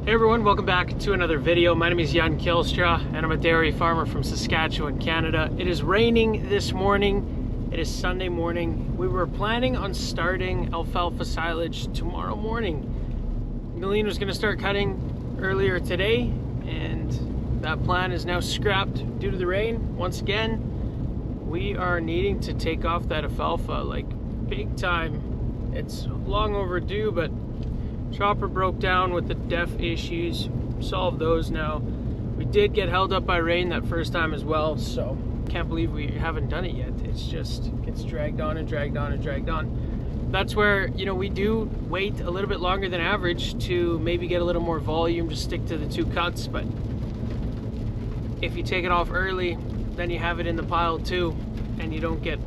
Hey everyone, welcome back to another video. My name is Jan Kjellstra and I'm a dairy farmer from Saskatchewan, Canada. It is raining this morning. It is Sunday morning. We were planning on starting alfalfa silage tomorrow morning. Neline was going to start cutting earlier today, and that plan is now scrapped due to the rain. Once again, we are needing to take off that alfalfa like big time. It's long overdue, but chopper broke down with the def issues. Solved those now. We did get held up by rain that first time as well, so can't believe we haven't done it yet. It's just gets dragged on and dragged on and dragged on. That's where, you know, we do wait a little bit longer than average to maybe get a little more volume, to stick to the two cuts. But if you take it off early, then you have it in the pile too, and you don't get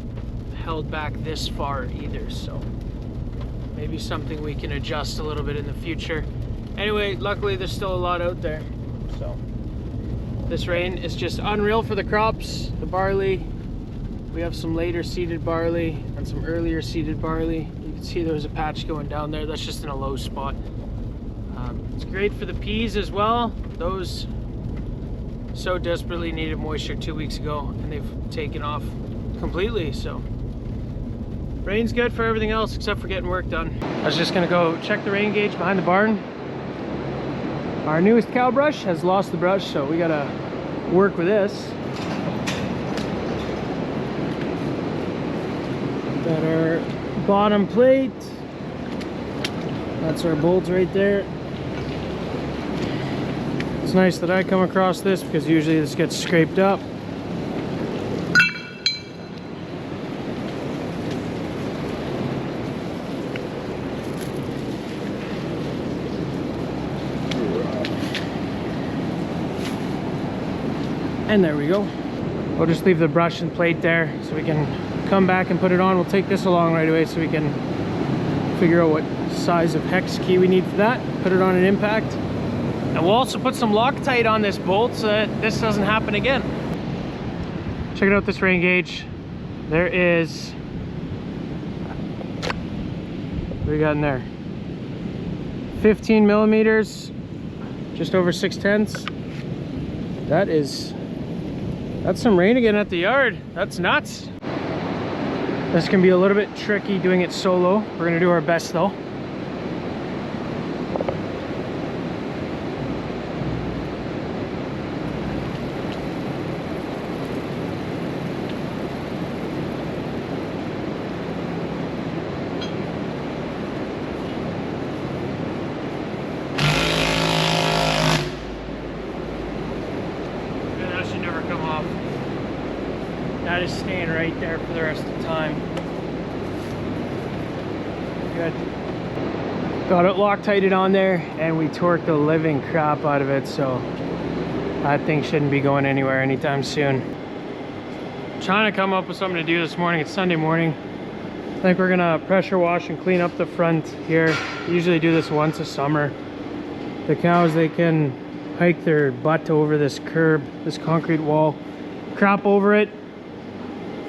held back this far either. So maybe something we can adjust a little bit in the future. Anyway, luckily there's still a lot out there. So this rain is just unreal for the crops. The barley, we have some later seeded barley and some earlier seeded barley. You can see there's a patch going down there. That's just in a low spot. It's great for the peas as well. Those so desperately needed moisture 2 weeks ago, and they've taken off completely. So rain's good for everything else except for getting work done. I was just gonna go check the rain gauge behind the barn. Our newest cow brush has lost the brush, so we gotta work with this. Got our bottom plate. That's our bolts right there. It's nice that I come across this because usually this gets scraped up. And there we go. We'll just leave the brush and plate there so we can come back and put it on. We'll take this along right away so we can figure out what size of hex key we need for that. Put it on an impact. And we'll also put some Loctite on this bolt so that this doesn't happen again. Check out this rain gauge. There is, what do we got in there? 15 millimeters, just over 6/10. That's some rain again at the yard. That's nuts. This can be a little bit tricky doing it solo. We're gonna do our best though. That is staying right there for the rest of the time. Good. Got it Loctited on there, and we torqued the living crap out of it, so that thing shouldn't be going anywhere anytime soon. Trying to come up with something to do this morning. It's Sunday morning. I think we're gonna pressure wash and clean up the front here. We usually do this once a summer. The cows, they can hike their butt over this curb, this concrete wall, crap over it,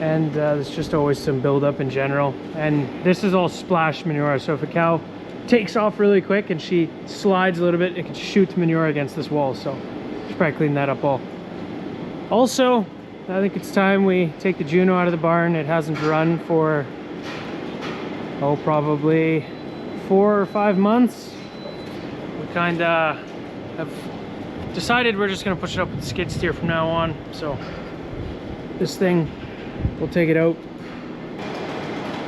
and there's just always some buildup in general. And this is all splash manure, so if a cow takes off really quick and she slides a little bit, it can shoot manure against this wall. So should probably clean that up all. Also, I think it's time we take the Juno out of the barn. It hasn't run for probably 4 or 5 months. We kind of have decided we're just going to push it up with the skid steer from now on. So this thing, we'll take it out.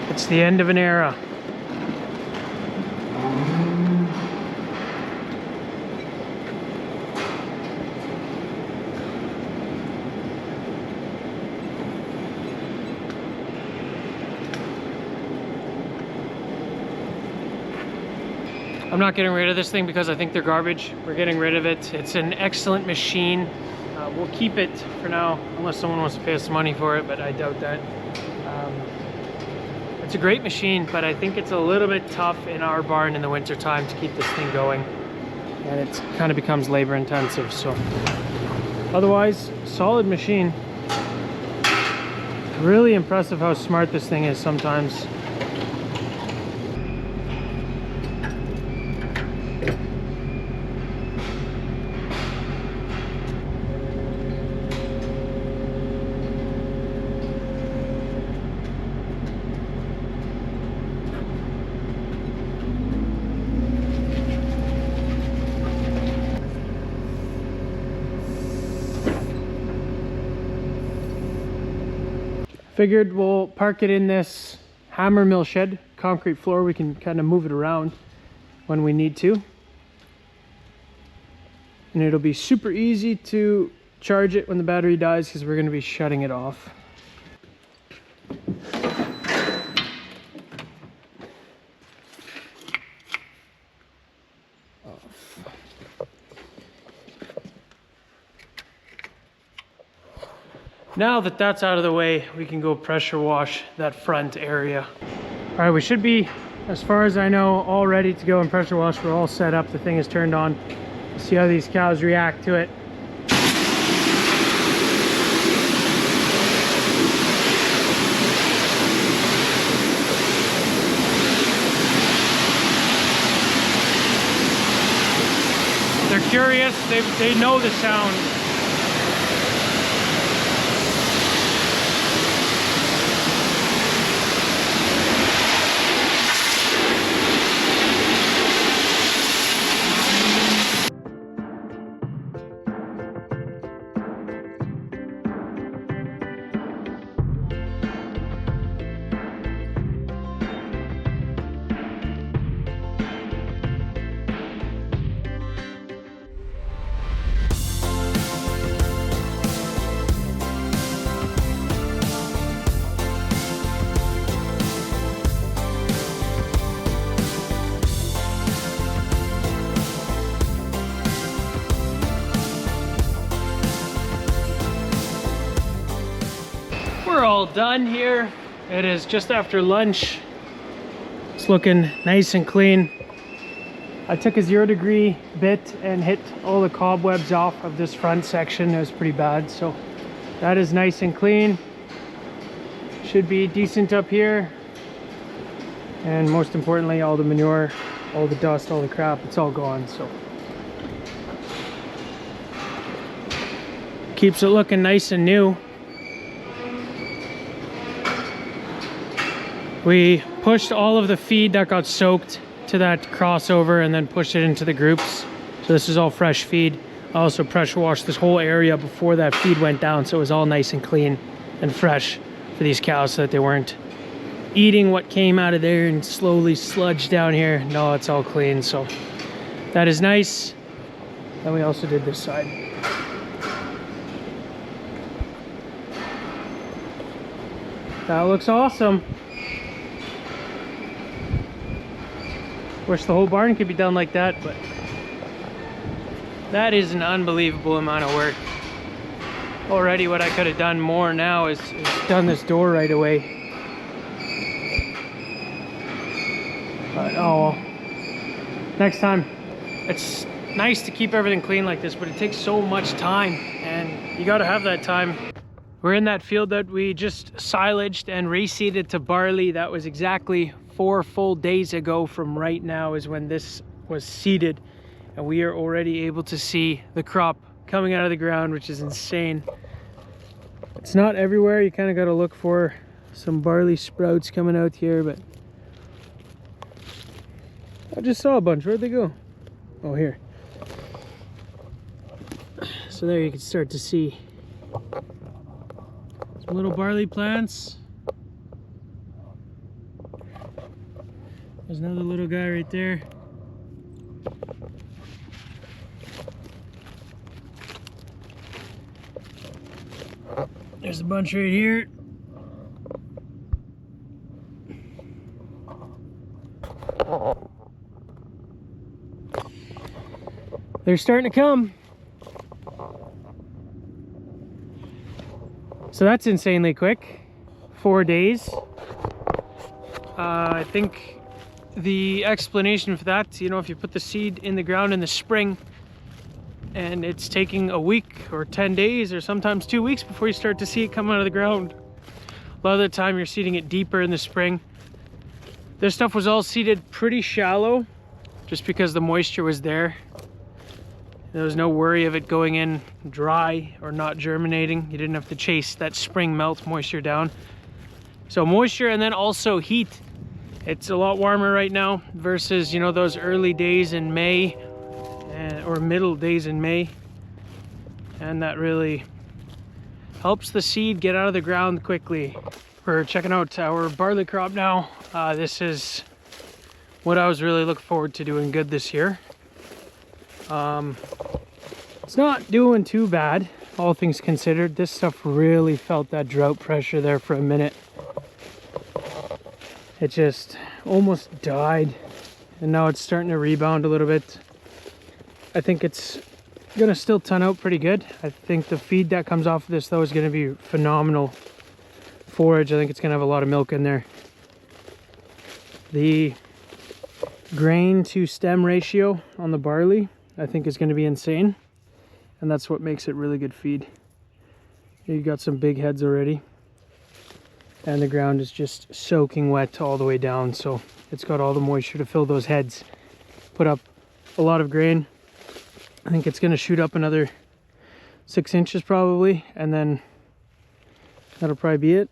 It's the end of an era. I'm not getting rid of this thing because I think they're garbage. We're getting rid of it. It's an excellent machine. We'll keep it for now, unless someone wants to pay us some money for it, but I doubt that. It's a great machine, but I think it's a little bit tough in our barn in the winter time to keep this thing going. And it kind of becomes labor intensive, so. Otherwise, solid machine. Really impressive how smart this thing is sometimes. Figured we'll park it in this hammer mill shed, concrete floor. We can kind of move it around when we need to. And it'll be super easy to charge it when the battery dies because we're going to be shutting it off. Now that that's out of the way, we can go pressure wash that front area. All right, we should be, as far as I know, all ready to go and pressure wash. We're all set up. The thing is turned on. We'll see how these cows react to it. They're curious. They know the sound. We're all done here. It is just after lunch. It's looking nice and clean. I took a 0-degree bit and hit all the cobwebs off of this front section. It was pretty bad, so that is nice and clean. Should be decent up here. And most importantly, all the manure, all the dust, all the crap, it's all gone. So keeps it looking nice and new. We pushed all of the feed that got soaked to that crossover and then pushed it into the groups. So this is all fresh feed. I also pressure washed this whole area before that feed went down, so it was all nice and clean and fresh for these cows so that they weren't eating what came out of there and slowly sludged down here. No, it's all clean, so that is nice. And we also did this side. That looks awesome. Wish the whole barn could be done like that, but that is an unbelievable amount of work. Already what I could have done more now is done this door right away. But oh well. Next time. It's nice to keep everything clean like this, but it takes so much time and you gotta have that time. We're in that field that we just silaged and reseeded to barley. That was exactly 4 full days ago from right now is when this was seeded, and we are already able to see the crop coming out of the ground, which is insane. It's not everywhere. You kind of got to look for some barley sprouts coming out here, but I just saw a bunch. Where'd they go? Oh, here. So there you can start to see some little barley plants. There's another little guy right there. There's a bunch right here. They're starting to come. So that's insanely quick. 4 days. I think the explanation for that, you know, if you put the seed in the ground in the spring and it's taking a week or 10 days or sometimes 2 weeks before you start to see it come out of the ground. A lot of the time you're seeding it deeper in the spring. This stuff was all seeded pretty shallow just because the moisture was there. There was no worry of it going in dry or not germinating. You didn't have to chase that spring melt moisture down. So moisture and then also heat. It's a lot warmer right now versus, you know, those early days in May or middle days in May. And that really helps the seed get out of the ground quickly. We're checking out our barley crop now. This is what I was really looking forward to doing good this year. It's not doing too bad, all things considered. This stuff really felt that drought pressure there for a minute. It just almost died, and now it's starting to rebound a little bit. I think it's gonna still ton out pretty good. I think the feed that comes off of this though is gonna be phenomenal forage. I think it's gonna have a lot of milk in there. The grain to stem ratio on the barley I think is gonna be insane, and that's what makes it really good feed. You got some big heads already, and the ground is just soaking wet all the way down, so it's got all the moisture to fill those heads. Put up a lot of grain. I think it's going to shoot up another 6 inches probably, and then that'll probably be it.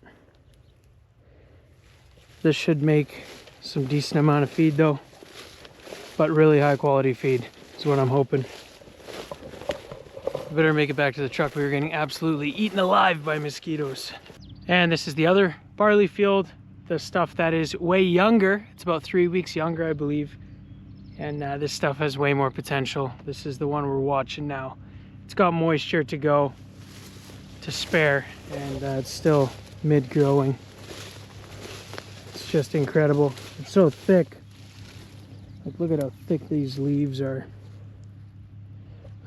This should make some decent amount of feed though, but really high quality feed is what I'm hoping. Better make it back to the truck. We were getting absolutely eaten alive by mosquitoes. And this is the other barley field, the stuff that is way younger. It's about 3 weeks younger, I believe. And this stuff has way more potential. This is the one we're watching now. It's got moisture to go, to spare, and it's still mid-growing. It's just incredible. It's so thick. Like, look at how thick these leaves are.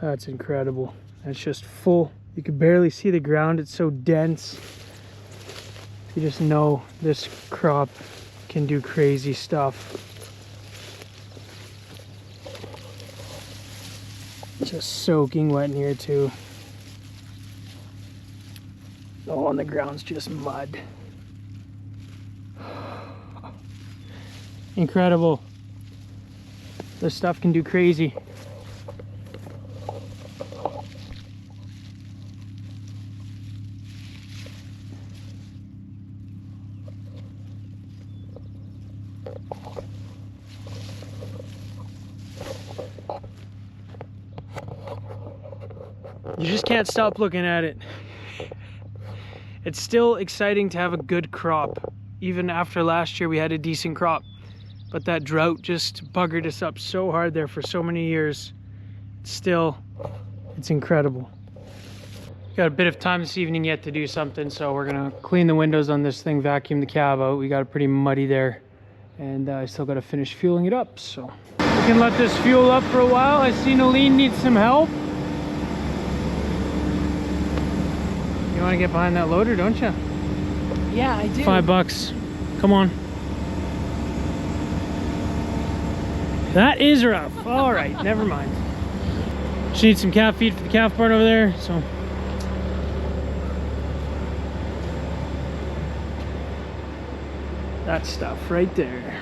That's incredible. It's just full. You can barely see the ground. It's so dense. You just know this crop can do crazy stuff. Just soaking wet in here too. Oh, and the ground's just mud. Incredible. This stuff can do crazy. You just can't stop looking at it. It's still exciting to have a good crop. Even after last year we had a decent crop, but that drought just buggered us up so hard there for so many years. Still, it's incredible. Got a bit of time this evening yet to do something, so we're gonna clean the windows on this thing, vacuum the cab out. We got it pretty muddy there, and I still gotta finish fueling it up, so. We can let this fuel up for a while. I see Neline needs some help. You want to get behind that loader, don't you? Yeah, I do. $5. Come on. That is rough. All right, never mind. She needs some calf feed for the calf part over there, so. That stuff right there.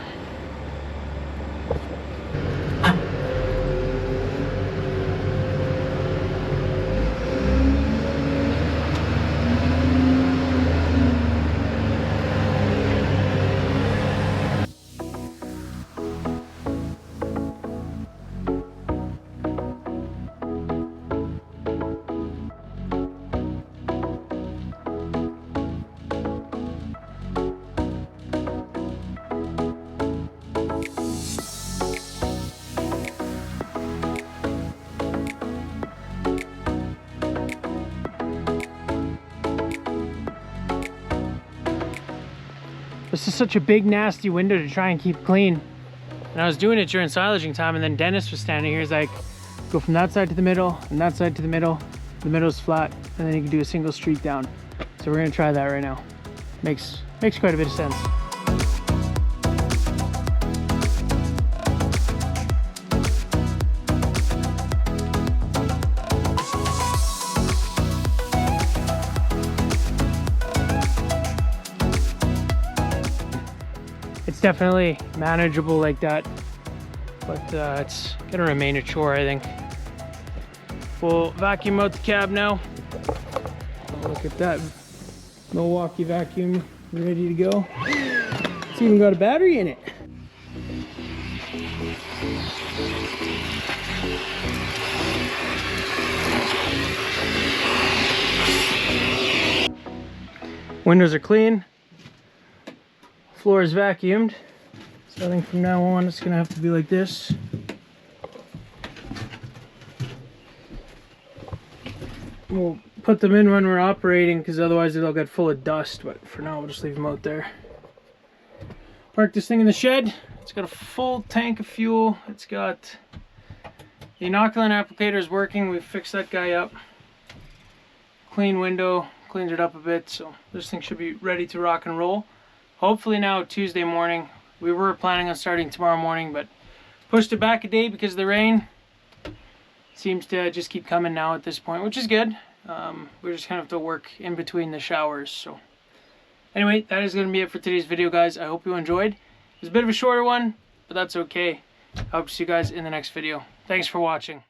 This is such a big nasty window to try and keep clean. And I was doing it during silaging time, and then Dennis was standing here. He's like, go from that side to the middle and that side to the middle. The middle's flat, and then you can do a single streak down. So we're gonna try that right now. Makes quite a bit of sense. It's definitely manageable like that, but it's gonna remain a chore, I think. We'll vacuum out the cab now. Oh, look at that Milwaukee vacuum ready to go. It's even got a battery in it. Windows are clean. Floor is vacuumed. So I think from now on it's gonna have to be like this. We'll put them in when we're operating because otherwise they'll get full of dust, but for now we'll just leave them out there. Park this thing in the shed. It's got a full tank of fuel. It's got the inoculant applicator is working. We've fixed that guy up. Clean window, cleaned it up a bit, so this thing should be ready to rock and roll. Hopefully now Tuesday morning. We were planning on starting tomorrow morning, but pushed it back a day because of the rain. Seems to just keep coming now at this point, which is good. We're just kind of have to work in between the showers. So anyway, that is going to be it for today's video, guys. I hope you enjoyed. It was a bit of a shorter one, but that's okay. I hope to see you guys in the next video. Thanks for watching.